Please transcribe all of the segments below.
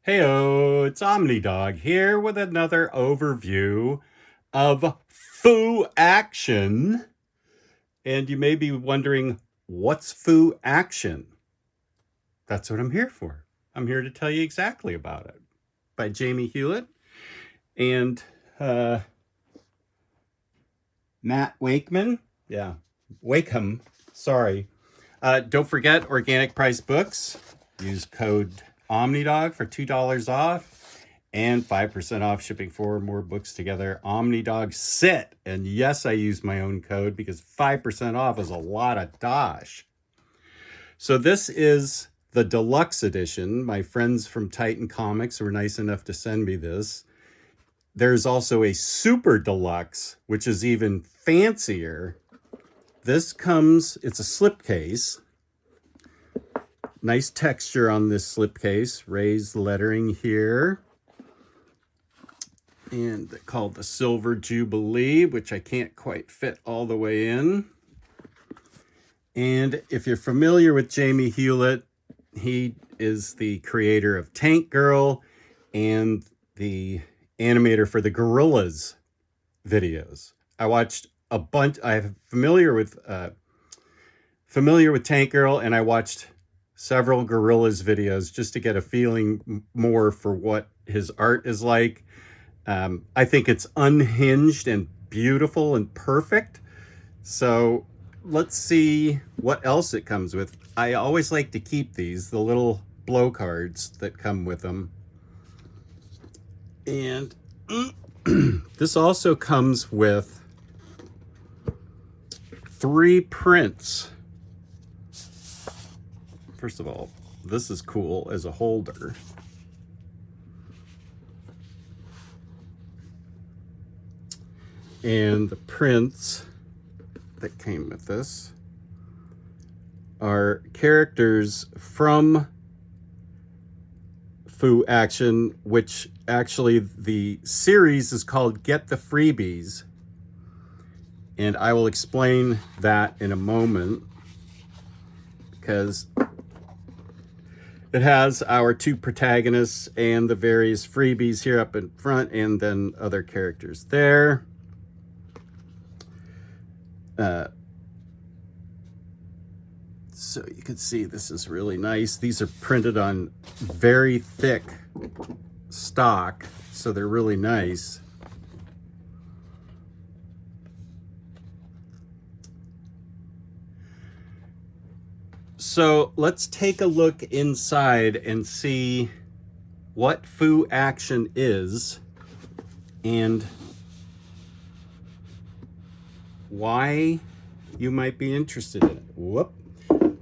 Heyo, it's Omnidog here with another overview of Phoo action. And you may be wondering, what's Phoo action? That's what I'm here for. I'm here to tell you exactly about it. By Jamie Hewlett and Matt Wakeman. Yeah, Wakeham. Sorry. Don't forget, organic price books. Use code Omnidog for $2 off and 5% off shipping 4 or more books together. Omnidog sit. And yes, I use my own code because 5% off is a lot of dosh. So this is the deluxe edition. My friends from Titan Comics were nice enough to send me this. There's also a super deluxe, which is even fancier. This comes, it's a slipcase. Nice texture on this slipcase. Raised lettering here. And called the Silver Jubilee, which I can't quite fit all the way in. And if you're familiar with Jamie Hewlett, he is the creator of Tank Girl and the animator for the Gorillas videos. I watched a bunch. I'm familiar with Tank Girl, and I watched several Gorillas videos just to get a feeling more for what his art is like. I think it's unhinged and beautiful and perfect. So let's see what else it comes with. I always like to keep these, the little blow cards that come with them. And this also comes with 3 prints. First of all, this is cool as a holder. And the prints that came with this are characters from Phoo Action, which actually the series is called Get the Freebies. And I will explain that in a moment because it has our 2 protagonists and the various freebies here up in front and then other characters there. So you can see this is really nice. These are printed on very thick stock, so they're really nice. So let's take a look inside and see what Phoo Action is and why you might be interested in it. Whoop.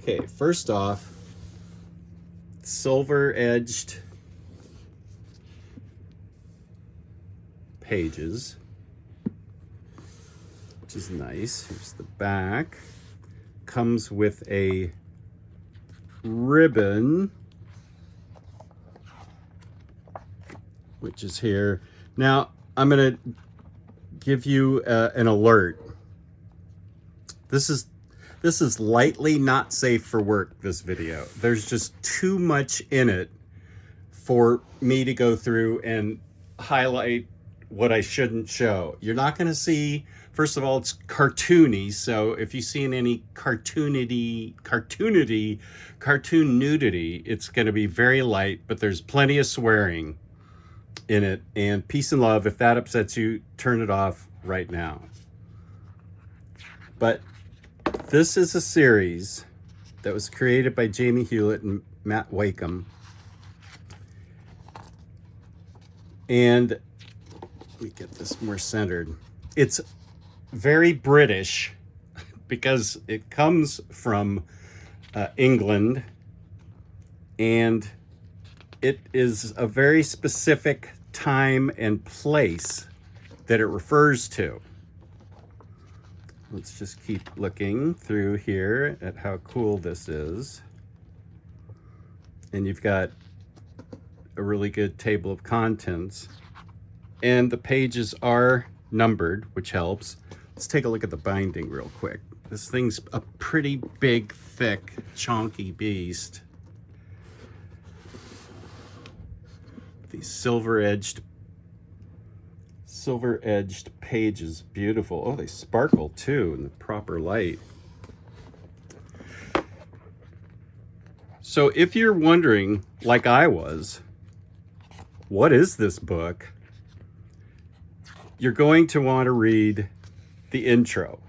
Okay, first off, silver-edged pages, which is nice. Here's the back. Comes with a ribbon, which is here. Now, I'm going to give you an alert. This is lightly not safe for work, this video. There's just too much in it for me to go through and highlight what I shouldn't show. You're not going to see, first of all, it's cartoony. So if you see any cartoon nudity, it's going to be very light, but there's plenty of swearing in it. And peace and love. If that upsets you, turn it off right now. But this is a series that was created by Jamie Hewlett and Matt Wakeham. And let me get this more centered. It's very British because it comes from England, and it is a very specific time and place that it refers to. Let's just keep looking through here at how cool this is. And you've got a really good table of contents. And the pages are numbered, which helps. Let's take a look at the binding real quick. This thing's a pretty big, thick, chunky beast. These silver-edged pages, beautiful. Oh, they sparkle too in the proper light. So if you're wondering, like I was, what is this book? You're going to want to read the intro.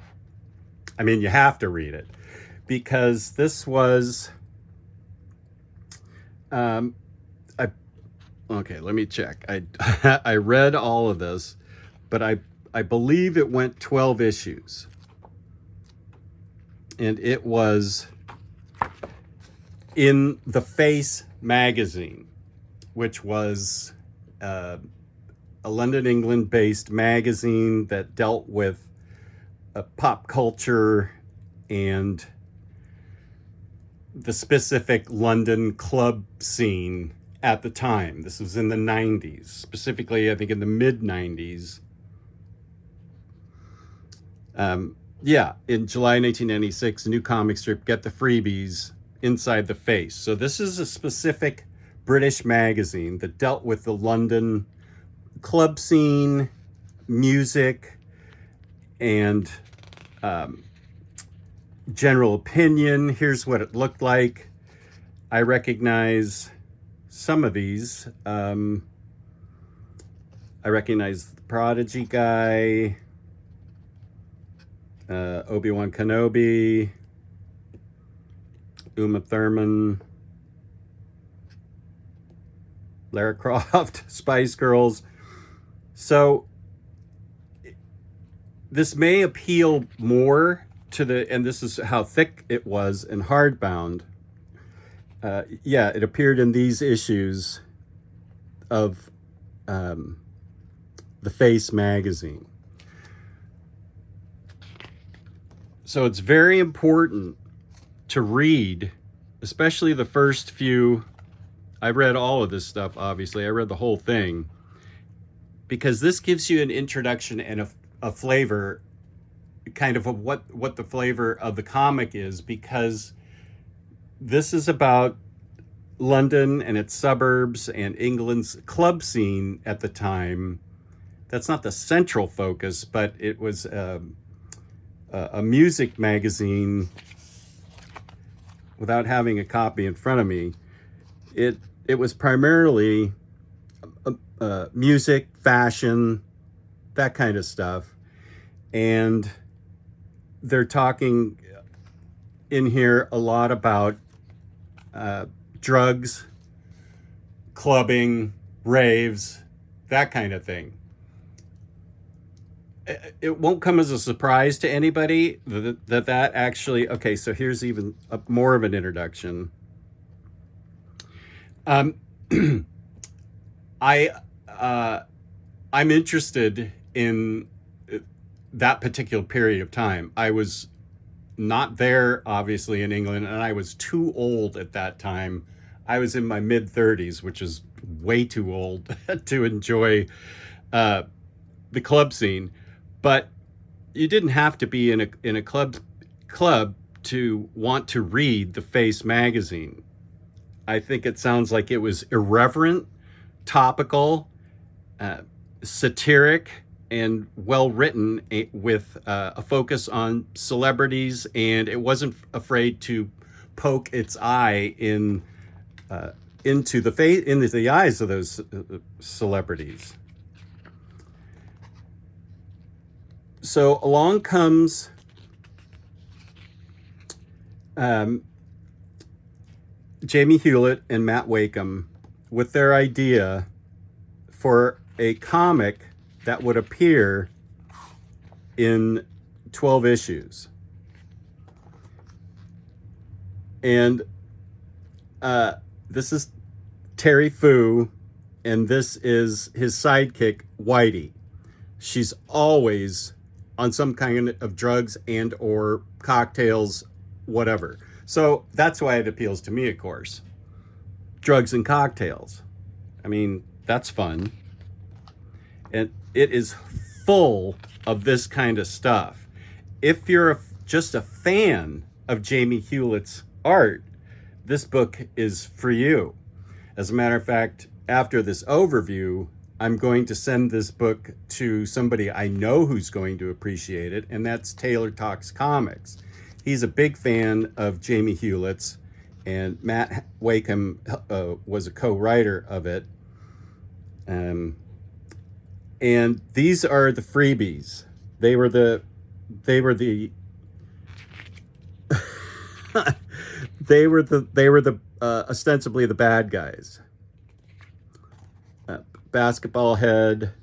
I mean, you have to read it, because this was, okay, let me check. I read all of this, but I believe it went 12 issues. And it was in the Face magazine, which was a London, England-based magazine that dealt with pop culture and the specific London club scene at the time. This was in the 90s, specifically, I think in the mid-90s. Yeah, in July 1996, a new comic strip, Get the Freebies, Inside the Face. So this is a specific British magazine that dealt with the London club scene, music, and general opinion. Here's what it looked like. I recognize some of these. I recognize the Prodigy guy, Obi-Wan Kenobi, Uma Thurman, Lara Croft, Spice Girls. So this may appeal more to the, and this is how thick it was and hardbound. Yeah, it appeared in these issues of the Face magazine. So it's very important to read, especially the first few. I read all of this stuff, obviously. I read the whole thing, because this gives you an introduction and a flavor, kind of what the flavor of the comic is, because this is about London and its suburbs and England's club scene at the time. That's not the central focus, but it was a music magazine. Without having a copy in front of me, it was primarily music, fashion, that kind of stuff. And they're talking in here a lot about drugs, clubbing, raves, that kind of thing. It won't come as a surprise to anybody that actually, okay, so here's even more of an introduction. I'm interested in that particular period of time. I was not there, obviously, in England, and I was too old at that time. I was in my mid-30s, which is way too old to enjoy the club scene. But you didn't have to be in a club to want to read the Face magazine. I think it sounds like it was irreverent, topical, satiric, and well written, with a focus on celebrities, and it wasn't afraid to poke its eye into the eyes of those celebrities. So along comes Jamie Hewlett and Matt Wakeham with their idea for a comic that would appear in 12 issues. And this is Terry Phoo, and this is his sidekick, Whitey. She's always on some kind of drugs and or cocktails, whatever. So that's why it appeals to me, of course. Drugs and cocktails. I mean, that's fun. And it is full of this kind of stuff. If you're just a fan of Jamie Hewlett's art, this book is for you. As a matter of fact, after this overview, I'm going to send this book to somebody I know who's going to appreciate it, and that's Taylor Talks Comics. He's a big fan of Jamie Hewlett's, and Matt Wakeham was a co-writer of it. And these are the freebies. They were the ostensibly the bad guys. Basketball head,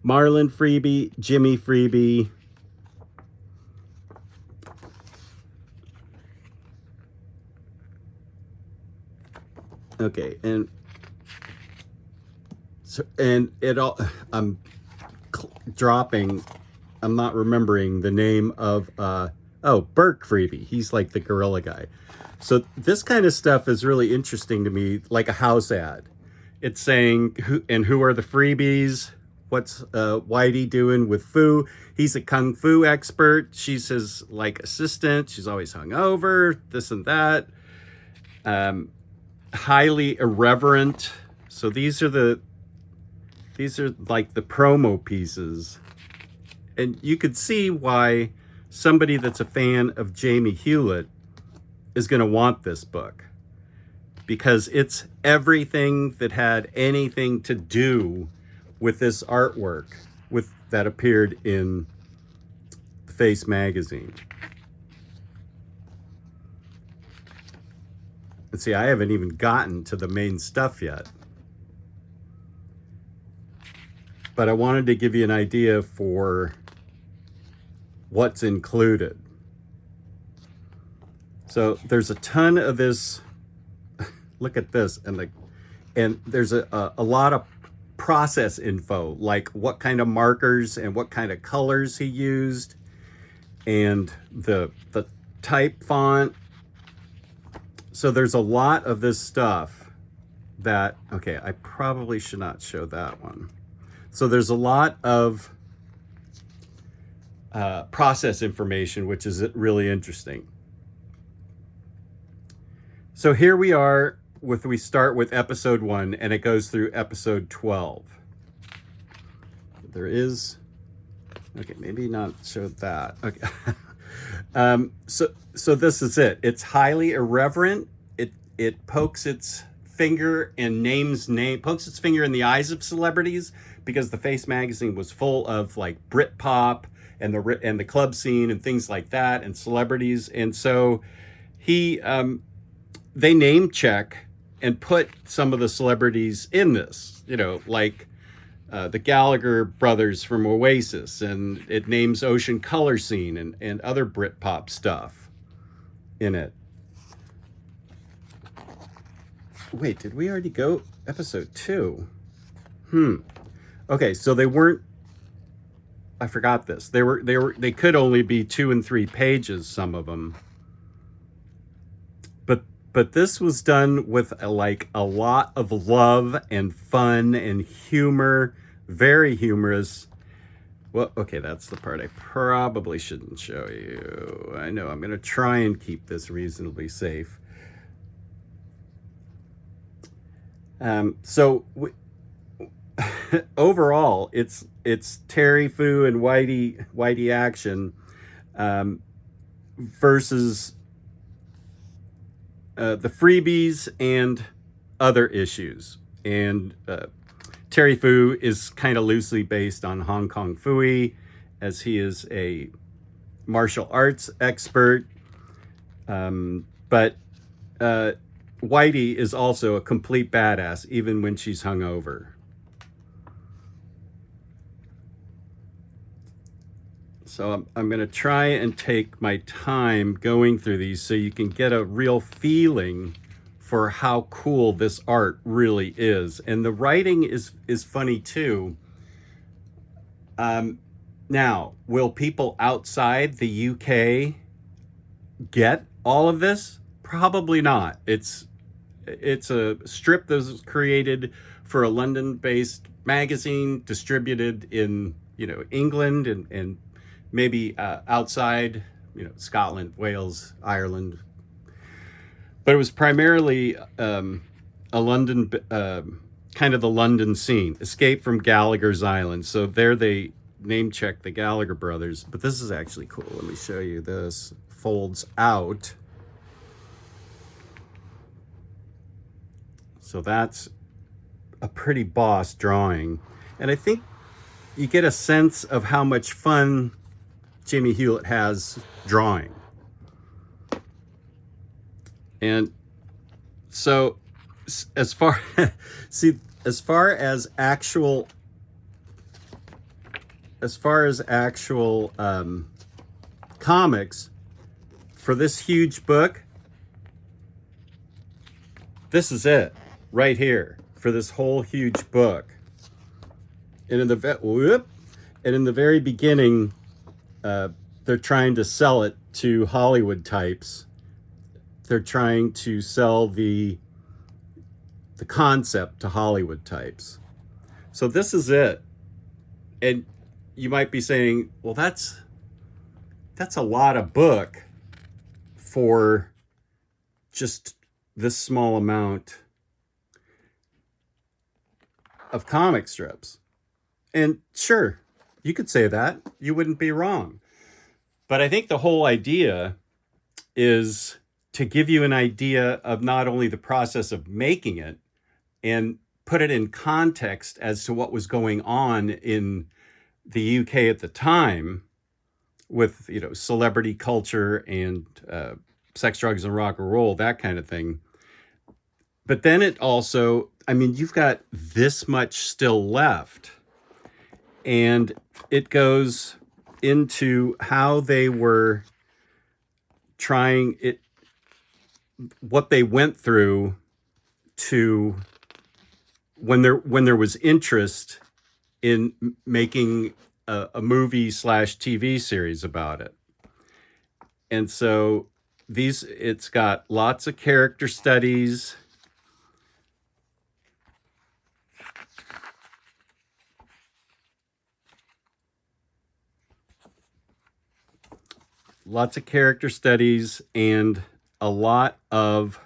Marlin freebie, Jimmy freebie. Okay, and so, and it all, I'm dropping, I'm not remembering the name of, Burke freebie. He's like the gorilla guy. So this kind of stuff is really interesting to me, like a house ad. It's saying who are the freebies? What's Whitey doing with Phoo? He's a kung fu expert. She's his like assistant. She's always hungover. This and that. Highly irreverent. So these are like the promo pieces, and you could see why somebody that's a fan of Jamie Hewlett is going to want this book, because it's everything that had anything to do with this artwork that appeared in Face magazine. And see, I haven't even gotten to the main stuff yet, but I wanted to give you an idea for what's included. So there's a ton of this. Look at this, and there's a lot of process info, like what kind of markers and what kind of colors he used, and the type font. So there's a lot of this stuff that, okay, I probably should not show that one. So there's a lot of process information, which is really interesting. So here we are we start with episode 1, and it goes through episode 12. There is, okay, maybe not show that. Okay. So this is it. It's highly irreverent. It pokes its finger and pokes its finger in the eyes of celebrities, because the Face magazine was full of like Britpop and the club scene and things like that, and celebrities. And so they name check and put some of the celebrities in this, like the Gallagher brothers from Oasis, and it names Ocean Color Scene and other Britpop stuff in it. Wait, did we already go episode 2? Okay, so I forgot this. They could only be 2 and 3 pages, some of them. But this was done with a lot of love and fun and humor, very humorous. Well, okay, that's the part I probably shouldn't show you. I know, I'm going to try and keep this reasonably safe. Overall, it's Terry, Phoo, and Whitey action versus the freebies and other issues. And Terry Phoo is kind of loosely based on Hong Kong Phooey, as he is a martial arts expert. But Whitey is also a complete badass, even when she's hungover. So I'm going to try and take my time going through these so you can get a real feeling for how cool this art really is. And the writing is funny too. Now, will people outside the UK get all of this? Probably not. It's a strip that was created for a London-based magazine, distributed in England and maybe outside, Scotland, Wales, Ireland. But it was primarily a London, kind of the London scene, Escape from Gallagher's Island. So there they name check the Gallagher brothers, but this is actually cool. Let me show you this. Folds out. So that's a pretty boss drawing. And I think you get a sense of how much fun Jimmy Hewlett has drawing. And so as far as far as actual comics for this huge book, this is it right here for this whole huge book. And in the very beginning, they're trying to sell it to Hollywood types. They're trying to sell the concept to Hollywood types. So this is it. And you might be saying, well, that's a lot of book for just this small amount of comic strips. And sure, you could say that. You wouldn't be wrong. But I think the whole idea is to give you an idea of not only the process of making it and put it in context as to what was going on in the UK at the time with, celebrity culture and sex, drugs, and rock and roll, that kind of thing. But then it also, you've got this much still left. And it goes into how they were trying it, what they went through to when there was interest in making a movie / TV series about it. And so it's got lots of character studies. Lots of character studies and a lot of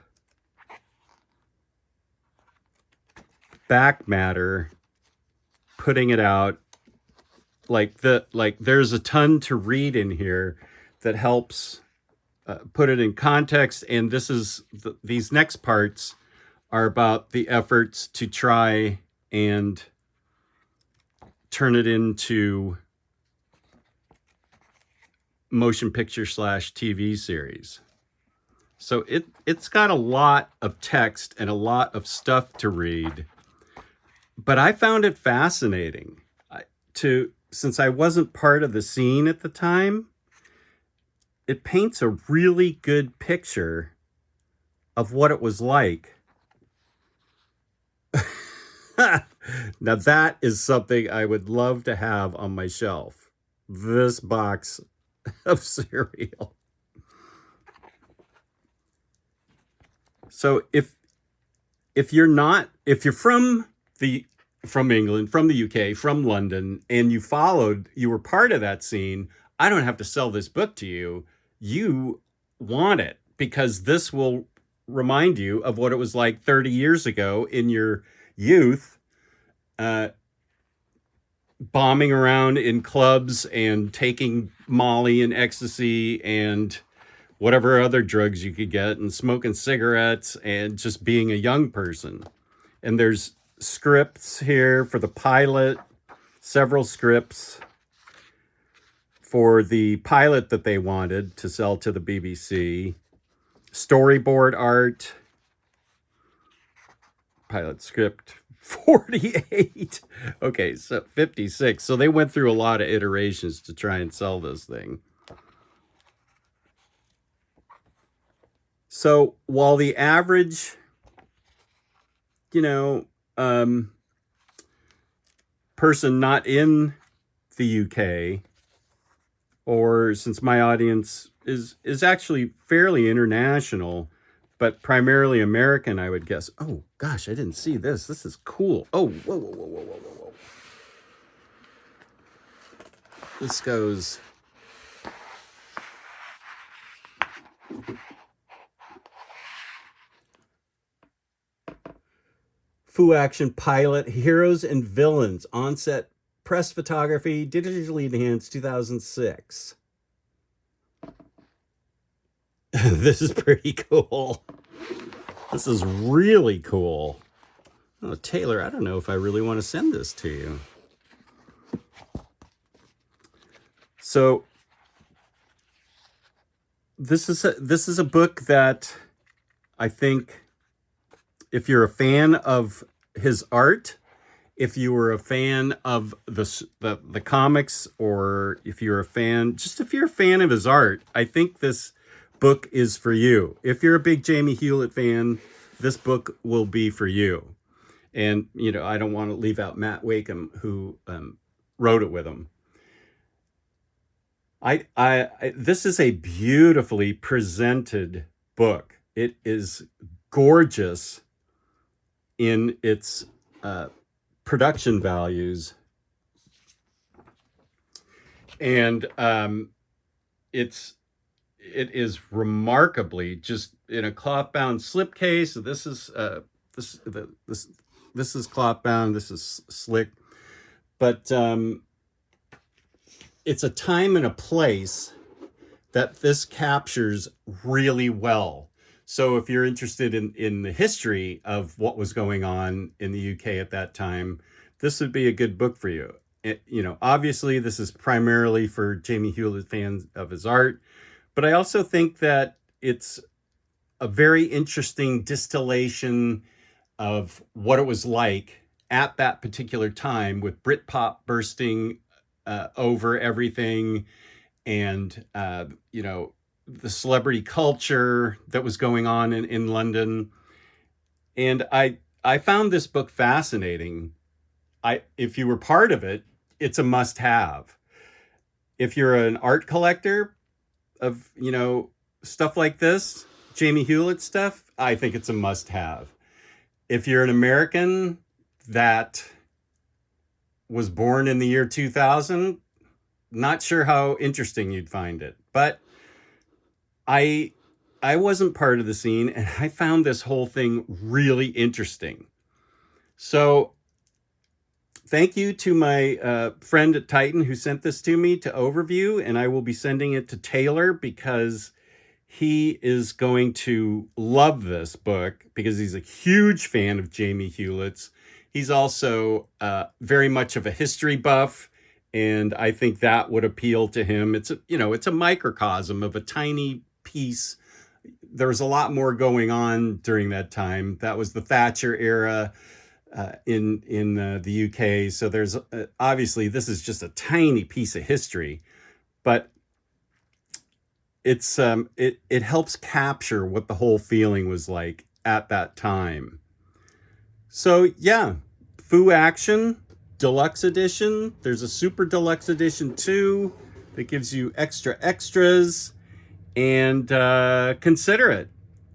back matter, putting it out. Like there's a ton to read in here that helps put it in context. And these next parts are about the efforts to try and turn it into motion picture / TV series. So it's got a lot of text and a lot of stuff to read, but I found it fascinating since I wasn't part of the scene at the time. It paints a really good picture of what it was like. Now that is something I would love to have on my shelf. This box of cereal. So if you're from England, from the UK, from London, and you were part of that scene, I don't have to sell this book to you. You want it because this will remind you of what it was like 30 years ago in your youth, bombing around in clubs and taking Molly and ecstasy and whatever other drugs you could get and smoking cigarettes and just being a young person. And there's scripts here for the pilot, several scripts for the pilot that they wanted to sell to the BBC, storyboard art, pilot script 48. Okay, so 56. So they went through a lot of iterations to try and sell this thing. So while the average, person not in the UK, or since my audience is actually fairly international, but primarily American, I would guess. Oh gosh, I didn't see this. This is cool. Oh, whoa. This goes. Phoo Action Pilot, Heroes and Villains, On-Set Press Photography, digitally enhanced 2006. This is pretty cool. This is really cool. Oh, Taylor, I don't know if I really want to send this to you. So this is a book that I think if you're a fan of his art, if you were a fan of the comics, or if you're a fan, just if you're a fan of his art, I think this book is for you. If you're a big Jamie Hewlett fan, this book will be for you. And, you know, I don't want to leave out Matt Wakeham, who wrote it with him. This is a beautifully presented book. It is gorgeous in its production values, and it is remarkably just in a cloth bound slipcase. This is this is cloth bound. This is slick, but it's a time and a place that this captures really well. So if you're interested in the history of what was going on in the UK at that time, this would be a good book for you. You know, obviously this is primarily for Jamie Hewlett fans of his art, but I also think that it's a very interesting distillation of what it was like at that particular time, with Britpop bursting over everything, and you know, the celebrity culture that was going on in London. And I found this book fascinating. If you were part of it, it's a must-have. If you're an art collector of, you know, stuff like this, Jamie Hewlett stuff, I think it's a must-have. If you're an American that was born in the year 2000, not sure how interesting you'd find it. But I wasn't part of the scene, and I found this whole thing really interesting. So thank you to my friend at Titan who sent this to me to overview, and I will be sending it to Taylor because he is going to love this book, because he's a huge fan of Jamie Hewlett's. He's also very much of a history buff, and I think that would appeal to him. It's a microcosm of a tiny piece. There was a lot more going on during that time. That was the Thatcher era in the UK. So there's obviously, this is just a tiny piece of history, but it's it helps capture what the whole feeling was like at that time. So yeah, Phoo Action Deluxe Edition. There's a Super Deluxe Edition too that gives you extras, and consider it.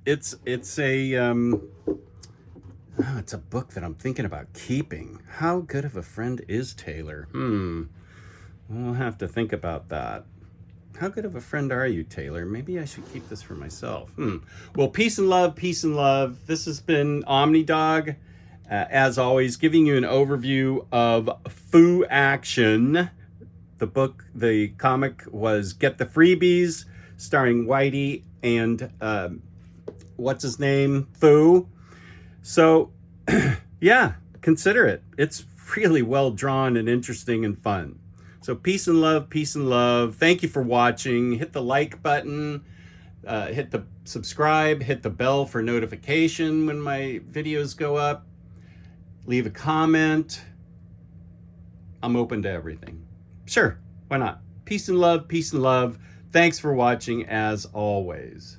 It's a book that I'm thinking about keeping. How good of a friend is Taylor? We'll have to think about that. How good of a friend are you, Taylor? Maybe I should keep this for myself. Well, peace and love, peace and love. This has been Omnidog, as always, giving you an overview of Phoo Action. The book, the comic was Get the Freebies, starring Whitey and what's his name? Phoo. So, yeah, consider it. It's really well drawn and interesting and fun. So peace and love, peace and love. Thank you for watching. Hit the like button, hit the subscribe, hit the bell for notification when my videos go up. Leave a comment. I'm open to everything. Sure, why not? Peace and love, peace and love. Thanks for watching as always.